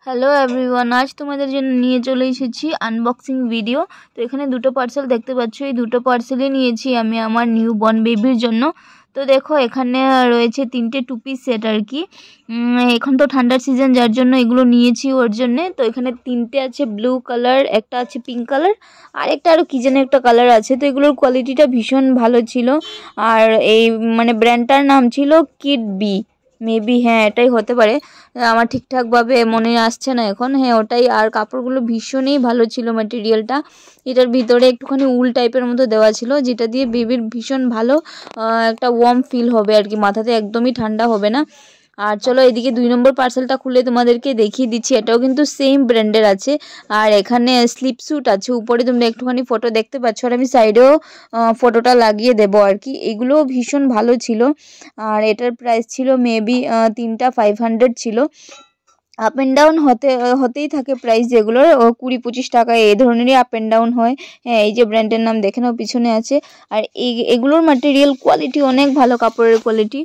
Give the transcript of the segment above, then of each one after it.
Hello everyone, আজ তোমাদের জন্য নিয়ে চলে এসেছি আনবক্সিং ভিডিও। তো এখানে দুটো পার্সেল দেখতে পাচ্ছ, এই দুটো পার্সেলই নিয়েছি আমি আমার নিউ বর্ন বেবির জন্য। তো দেখো এখানে রয়েছে 3টে টু পিস সেট আর কি। এখন তো ঠান্ডার সিজন, যার জন্য এগুলো নিয়েছি ওর জন্যে। তো এখানে 3টে আছে ব্লু কালার, একটা আছে পিঙ্ক কালার, আর একটা আরও কী যেন একটা কালার আছে। তো এগুলোর কোয়ালিটিটা ভীষণ ভালো ছিল। আর এই ব্র্যান্ডটার নাম ছিল কিড বি, মেবি, হ্যাঁ এটাই হতে পারে, আমার ঠিকঠাকভাবে মনে আসছে না এখন। হ্যাঁ ওটাই। আর কাপড়গুলো ভীষণই ভালো ছিল, ম্যাটেরিয়ালটা। এটার ভিতরে একটুখানি উল টাইপের মতো দেওয়া ছিল, যেটা দিয়ে বেবির ভীষণ ভালো একটা ওয়ার্ম ফিল হবে আর কি, মাথাতে একদমই ঠান্ডা হবে না। আর চলো এদিকে 2 নম্বর পার্সেলটা খুলে তোমাদেরকে দেখিয়ে দিচ্ছি। এটাও কিন্তু সেম ব্র্যান্ডের আছে। আর এখানে স্লিপ স্যুট আছে, উপরে তোমরা একটুখানি ফটো দেখতে পাচ্ছ, আর আমি সাইডেও ফটোটা লাগিয়ে দেবো আর কি। এগুলোও ভীষণ ভালো ছিল। আর এটার প্রাইস ছিল মেবি 3টা 500 ছিল। আপ অ্যান্ড ডাউন হতেই থাকে প্রাইস, যেগুলোর 20-25 টাকা এই ধরনেরই আপ অ্যান্ড ডাউন হয়। হ্যাঁ এই যে ব্র্যান্ডের নাম দেখে নাও, পিছনে আছে। আর এগুলোর ম্যাটেরিয়াল কোয়ালিটি অনেক ভালো, কাপড়ের কোয়ালিটি।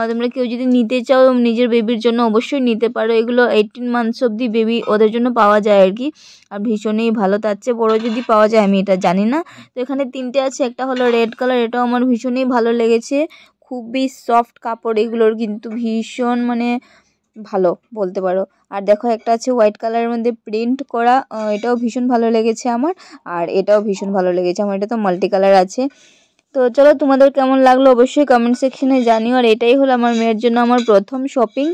তোমরা কেউ যদি নিতে চাও নিজের বেবির জন্য অবশ্যই নিতে পারো। এগুলো 18 মান্থস অবধি বেবি ওদের জন্য পাওয়া যায় আর কি। আর ভীষণই ভালো, তার চেয়ে বড়ো যদি পাওয়া যায় আমি এটা জানি না। তো এখানে 3টে আছে, একটা হলো রেড কালার, এটাও আমার ভীষণই ভালো লেগেছে। খুবই সফট কাপড় এগুলোর, কিন্তু ভীষণ ভালো বলতে পারো। আর দেখো একটা আছে হোয়াইট কালারের মধ্যে প্রিন্ট করা, এটাও ভীষণ ভালো লেগেছে আমার। আর এটাও ভীষণ ভালো লেগেছে আমার, এটা তো মাল্টি কালার আছে। তো চলো তোমাদের কেমন লাগলো অবশ্যই কমেন্ট সেকশনে জানিও। আর এটাই হলো আমার মেয়ের জন্য আমার প্রথম শপিং।